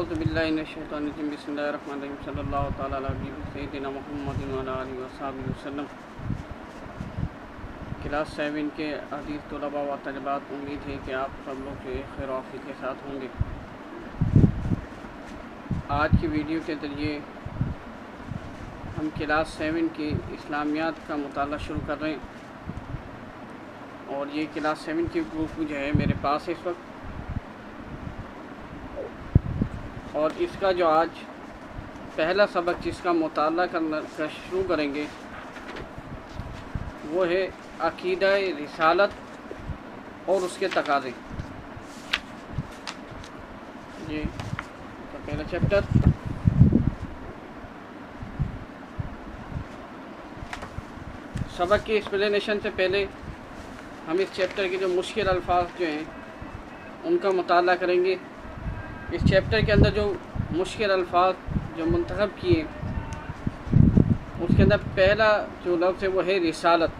اعوذ باللہ من الشیطان الرجیم بسم اللہ الرحمن الرحیم صلی اللہ تعالیٰ علیہ سیدنا محمد وعلیہ آلہ وصحبہ وسلم۔ کلاس 7 کے عزیز طلباء و طالبات، امید ہے کہ آپ سب لوگ جو خیر و عافیت کے ساتھ ہوں گے۔ آج کی ویڈیو کے ذریعے ہم کلاس 7 کی اسلامیات کا مطالعہ شروع کر رہے ہیں، اور یہ کلاس 7 کی بک جو ہے میرے پاس ہے اس وقت، اور اس کا جو آج پہلا سبق جس کا مطالعہ کا شروع کریں گے وہ ہے عقیدہ رسالت اور اس کے تقاضے۔ جی پہلا چیپٹر سبق کی ایکسپلینیشن سے پہلے ہم اس چیپٹر کے جو مشکل الفاظ جو ہیں ان کا مطالعہ کریں گے۔ اس چیپٹر کے اندر جو مشکل الفاظ جو منتخب کیے اس کے اندر پہلا جو لفظ ہے وہ ہے رسالت۔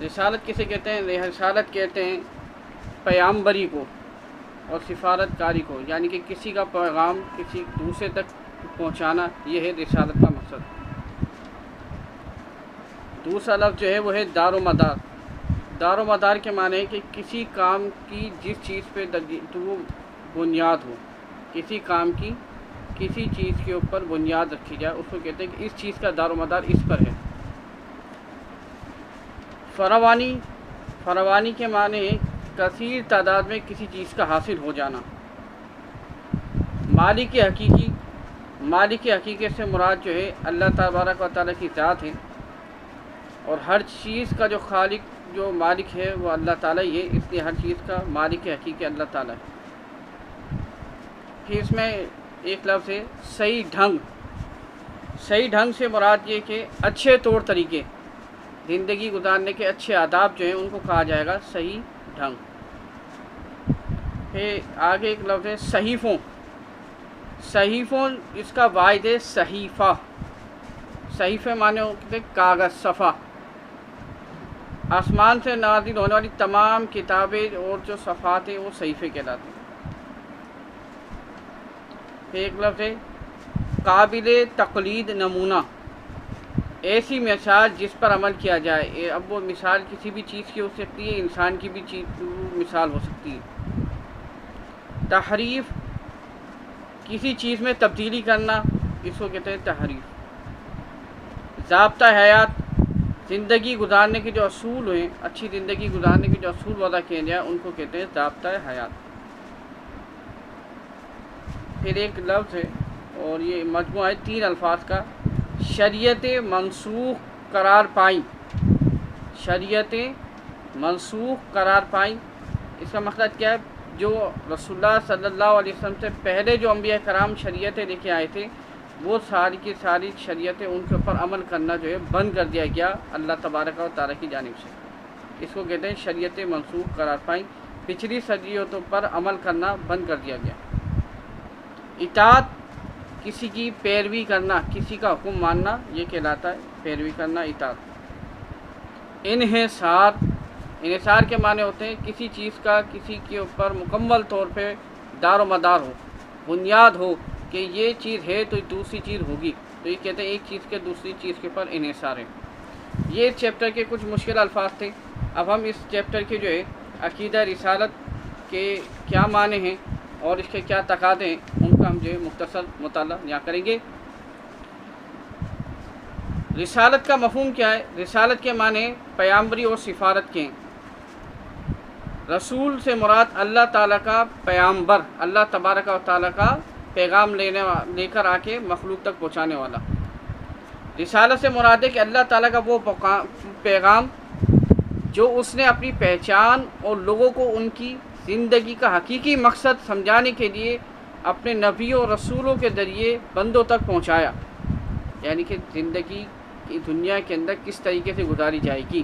رسالت کسے کہتے ہیں؟ رسالت کہتے ہیں پیامبری کو اور سفارت کاری کو، یعنی کہ کسی کا پیغام کسی دوسرے تک پہنچانا، یہ ہے رسالت کا مقصد۔ دوسرا لفظ جو ہے وہ ہے دار و مدار۔ دار و مدار کے معنی ہے کہ کسی کام کی جس چیز پہ وہ بنیاد ہو، کسی کام کی کسی چیز کے اوپر بنیاد رکھی جائے، اس کو کہتے ہیں کہ اس چیز کا دار و مدار اس پر ہے۔ فراوانی کے معنی ہے کثیر تعداد میں کسی چیز کا حاصل ہو جانا۔ مالک حقیقی سے مراد جو ہے اللہ تبارک و تعالیٰ کی ذات ہے، اور ہر چیز کا جو خالق جو مالک ہے وہ اللہ تعالیٰ ہی ہے، اس لیے ہر چیز کا مالک حقیقی اللہ تعالیٰ ہے۔ پھر اس میں ایک لفظ ہے صحیح ڈھنگ۔ صحیح ڈھنگ سے مراد یہ کہ اچھے طور طریقے، زندگی گزارنے کے اچھے آداب جو ہیں ان کو کہا جائے گا صحیح ڈھنگ۔ پھر آگے ایک لفظ ہے صحیفوں۔ صحیفوں اس کا واحد ہے صحیفہ۔ صحیفے معنی ہوتے ہیں کاغذ، صفحہ۔ آسمان سے نازل ہونے والی تمام کتابیں اور جو صفحات ہیں وہ صحیفے کہلاتے ہیں۔ ایک لفظ ہے قابل تقلید نمونہ۔ ایسی مثال جس پر عمل کیا جائے۔ اب وہ مثال کسی بھی چیز کی ہو سکتی ہے، انسان کی بھی مثال ہو سکتی ہے۔ تحریف، کسی چیز میں تبدیلی کرنا، اس کو کہتے ہیں تحریف۔ ضابطہ حیات، زندگی گزارنے کے جو اصول ہیں، اچھی زندگی گزارنے کے جو اصول وضع کیے جائیں ان کو کہتے ہیں ضابطہ حیات۔ پھر ایک لفظ ہے اور یہ مجموعہ ہے 3 الفاظ کا، شریعت منسوخ قرار پائیں۔ شریعت منسوخ قرار پائیں، اس کا مقصد کیا ہے؟ جو رسول اللہ صلی اللہ علیہ وسلم سے پہلے جو انبیاء کرام شریعتیں لے کے آئے تھے، وہ ساری کی ساری شریعتیں ان کے اوپر عمل کرنا جو ہے بند کر دیا گیا اللہ تبارک و تعالیٰ کی جانب سے۔ اس کو کہتے ہیں شریعت منسوخ قرار پائیں، پچھلی شریعتوں پر عمل کرنا بند کر دیا گیا۔ اطاعت، کسی کی پیروی کرنا، کسی کا حکم ماننا، یہ کہلاتا ہے پیروی کرنا، اطاعت۔ انحصار کے معنی ہوتے ہیں کسی چیز کا کسی کے اوپر مکمل طور پہ دار و مدار ہو، بنیاد ہو کہ یہ چیز ہے تو دوسری چیز ہوگی، تو یہ کہتے ہیں ایک چیز کے دوسری چیز کے اوپر انحصار ہے۔ یہ چیپٹر کے کچھ مشکل الفاظ تھے۔ اب ہم اس چیپٹر کے جو ہے عقیدہ رسالت کے کیا معنی ہیں اور اس کے کیا تقاضے ہیں ان کا ہم جو ہے مختصر مطالعہ یہاں کریں گے۔ رسالت کا مفہوم کیا ہے؟ رسالت کے معنی پیامبری اور سفارت کے ہیں۔ رسول سے مراد اللہ تعالیٰ کا پیامبر، اللہ تبارک و تعالیٰ کا پیغام لے کر آ کے مخلوق تک پہنچانے والا۔ رسالت سے مراد ہے کہ اللہ تعالیٰ کا وہ پیغام جو اس نے اپنی پہچان اور لوگوں کو ان کی زندگی کا حقیقی مقصد سمجھانے کے لیے اپنے نبیوں اور رسولوں کے ذریعے بندوں تک پہنچایا، یعنی کہ زندگی کی دنیا کے اندر کس طریقے سے گزاری جائے گی،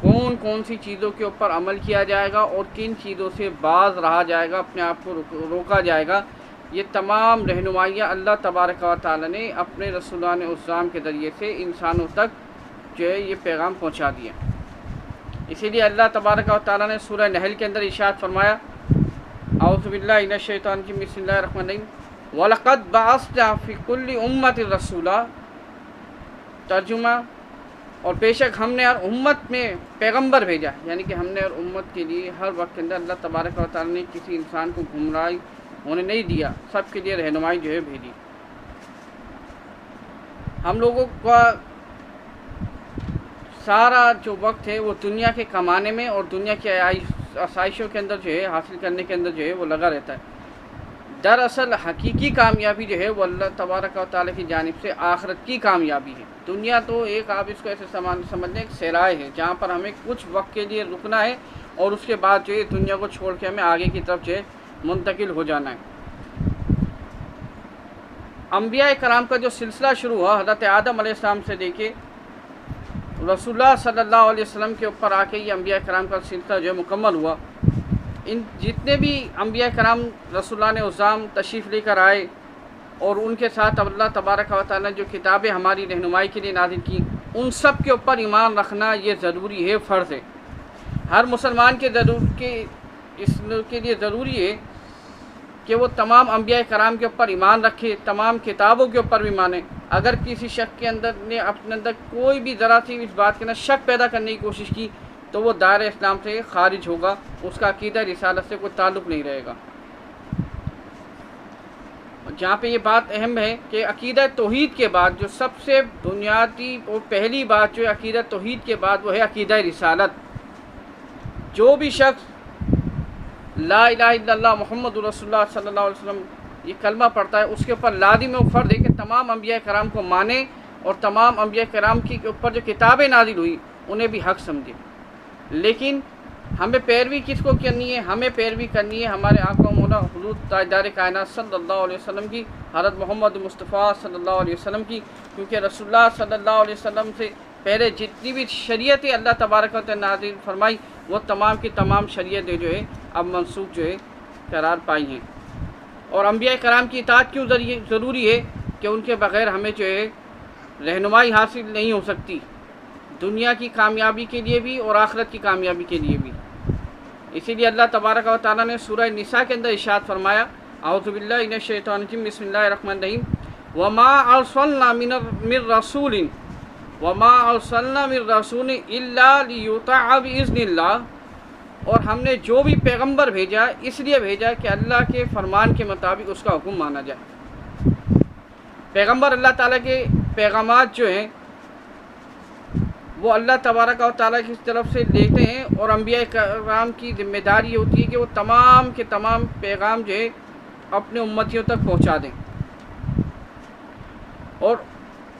کون کون سی چیزوں کے اوپر عمل کیا جائے گا اور کن چیزوں سے باز رہا جائے گا، اپنے آپ کو روکا جائے گا، یہ تمام رہنمائیاں اللہ تبارک و تعالیٰ نے اپنے رسولان اعظام کے ذریعے سے انسانوں تک جو ہے یہ پیغام پہنچا دیا۔ اسی لیے اللہ تبارک و تعالیٰ نے سورہ نحل کے اندر ارشاد فرمایا اعوذ باللہ من الشیطان الرجیم، بسم اللہ الرحمن الرحیم، وَلَقَدْ بَعَثْنَا فِي كُلِّ أُمَّةٍ رَسُولًا، ترجمہ، اور بے شک ہم نے ہر امت میں پیغمبر بھیجا، یعنی کہ ہم نے ہر امت کے لیے ہر وقت کے اندر اللہ تبارک و تعالیٰ نے کسی انسان کو گمراہی ہونے نہیں دیا، سب کے لیے رہنمائی جو ہے بھیجی۔ ہم لوگوں کا سارا جو وقت ہے وہ دنیا کے کمانے میں اور دنیا کی آسائشوں کے اندر جو ہے حاصل کرنے کے اندر جو ہے وہ لگا رہتا ہے۔ دراصل حقیقی کامیابی جو ہے وہ اللہ تبارک و تعالیٰ کی جانب سے آخرت کی کامیابی ہے۔ دنیا تو ایک، آپ اس کو ایسے سمجھ لیں، ایک سرائے ہے جہاں پر ہمیں کچھ وقت کے لیے رکنا ہے اور اس کے بعد جو ہے دنیا کو چھوڑ کے ہمیں آگے کی طرف جو ہے منتقل ہو جانا ہے۔ انبیاء کرام کا جو سلسلہ شروع ہوا حضرت آدم علیہ السلام سے لے کے رسول اللہ صلی اللہ علیہ وسلم کے اوپر آ کے یہ انبیاء کرام کا سلسلہ جو ہے مکمل ہوا۔ ان جتنے بھی انبیاء کرام رسول اللہ نے عظام تشریف لے کر آئے اور ان کے ساتھ اللہ تبارک و تعالیٰ نے جو کتابیں ہماری رہنمائی کے لیے نازل کی، ان سب کے اوپر ایمان رکھنا یہ ضروری ہے، فرض ہے۔ ہر مسلمان کے لیے ضروری ہے کہ وہ تمام انبیاء کرام کے اوپر ایمان رکھے، تمام کتابوں کے اوپر بھی مانے۔ اگر کسی شخص کے اندر نے اپنے اندر کوئی بھی ذرا سی اس بات کے اندر شک پیدا کرنے کی کوشش کی تو وہ دائرہ اسلام سے خارج ہوگا، اس کا عقیدہ رسالت سے کوئی تعلق نہیں رہے گا۔ جہاں پہ یہ بات اہم ہے کہ عقیدہ توحید کے بعد جو سب سے بنیادی اور پہلی بات جو ہے عقیدہ توحید کے بعد وہ ہے عقیدہ رسالت۔ جو بھی شخص لا الہ الا اللہ محمد رسول اللہ صلی اللہ علیہ وسلم یہ کلمہ پڑھتا ہے، اس کے اوپر لازم و فرض ہے کہ تمام انبیاء کرام کو مانے اور تمام انبیاء کرام کے اوپر جو کتابیں نازل ہوئی انہیں بھی حق سمجھے۔ لیکن ہمیں پیروی کس کو کرنی ہے؟ ہمیں پیروی کرنی ہے ہمارے آقا مولا حضور تاجدار کائنات صلی اللہ علیہ وسلم کی، حضرت محمد مصطفیٰ صلی اللہ علیہ وسلم کی، کیونکہ رسول اللہ صلی اللہ علیہ وسلم سے پہلے جتنی بھی شریعتیں اللہ تبارک و تعالیٰ نے نازل فرمائی وہ تمام کی تمام شریعتیں جو ہے اب منسوخ جو ہے قرار پائی ہیں۔ اور انبیاء کرام کی اطاعت کیوں ضروری ہے؟ کہ ان کے بغیر ہمیں جو ہے رہنمائی حاصل نہیں ہو سکتی، دنیا کی کامیابی کے لیے بھی اور آخرت کی کامیابی کے لیے بھی۔ اسی لیے اللہ تبارک و تعالیٰ نے سورہ نساء کے اندر ارشاد فرمایا، اعوذ باللہ من الشیطان الرجیم، بسم اللہ الرحمن الرحیم، وما ارسلنا من رسول الا لیطاع باذن اللہ، اور ہم نے جو بھی پیغمبر بھیجا اس لیے بھیجا کہ اللہ کے فرمان کے مطابق اس کا حکم مانا جائے۔ پیغمبر اللہ تعالیٰ کے پیغامات جو ہیں وہ اللہ تبارک و تعالیٰ کی طرف سے لیتے ہیں، اور انبیاء کرام کی ذمہ داری ہوتی ہے کہ وہ تمام کے تمام پیغام جو ہے اپنے امتیوں تک پہنچا دیں، اور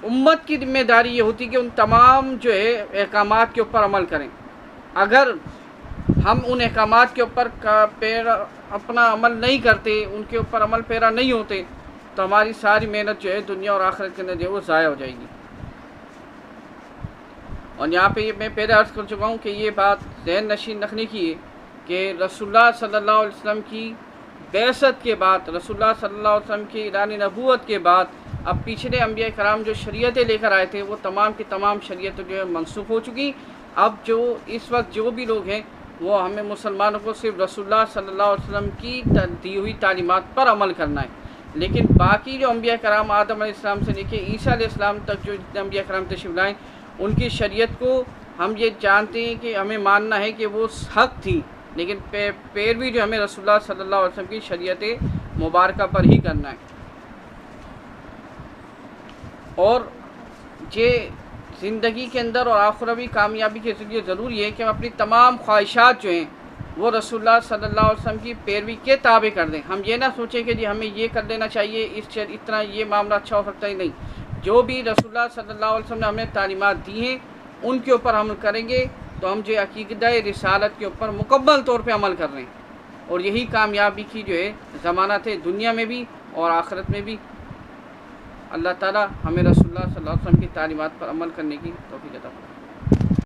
امت کی ذمہ داری یہ ہوتی ہے کہ ان تمام جو ہے احکامات کے اوپر عمل کریں۔ اگر ہم ان احکامات کے اوپر اپنا عمل نہیں کرتے، ان کے اوپر عمل پیرا نہیں ہوتے تو ہماری ساری محنت جو ہے دنیا اور آخرت کے اندر جو ہے وہ ضائع ہو جائے گی۔ اور یہاں پہ میں پہلے عرض کر چکا ہوں کہ یہ بات ذہن نشین رکھنے کی ہے کہ رسول اللہ صلی اللہ علیہ وسلم کی بعثت کے بعد، رسول اللہ صلی اللہ علیہ وسلم کی اعلان نبوت کے بعد اب پچھلے انبیاء کرام جو شریعتیں لے کر آئے تھے وہ تمام کی تمام شریعتیں جو ہے منسوخ ہو چکی۔ اب جو اس وقت جو بھی لوگ ہیں وہ ہمیں مسلمانوں کو صرف رسول اللہ صلی اللہ علیہ وسلم کی دی ہوئی تعلیمات پر عمل کرنا ہے، لیکن باقی جو انبیاء کرام آدم علیہ السلام سے لے کے عیسیٰ علیہ السلام تک جو جتنے انبیاء کرام تشریف لائیں ان کی شریعت کو ہم یہ جانتے ہیں کہ ہمیں ماننا ہے کہ وہ حق تھی، لیکن پیروی جو ہمیں رسول اللہ صلی اللہ علیہ وسلم کی شریعت مبارکہ پر ہی کرنا ہے۔ اور یہ زندگی کے اندر اور آخروی کامیابی کے ذریعے ضروری ہے کہ ہم اپنی تمام خواہشات جو ہیں وہ رسول اللہ صلی اللہ علیہ وسلم کی پیروی کے تابع کر دیں۔ ہم یہ نہ سوچیں کہ جی ہمیں یہ کر لینا چاہیے، اتنا یہ معاملہ اچھا ہو سکتا ہے، نہیں، جو بھی رسول اللہ صلی اللہ علیہ وسلم نے ہمیں تعلیمات دی ہیں ان کے اوپر عمل کریں گے تو ہم جو عقیدہ رسالت کے اوپر مکمل طور پہ عمل کر رہے ہیں، اور یہی کامیابی کی جو ہے ضمانت ہے دنیا میں بھی اور آخرت میں بھی۔ اللہ تعالی ہمیں رسول اللہ صلی اللہ علیہ وسلم کی تعلیمات پر عمل کرنے کی توفیق عطا فرمائے۔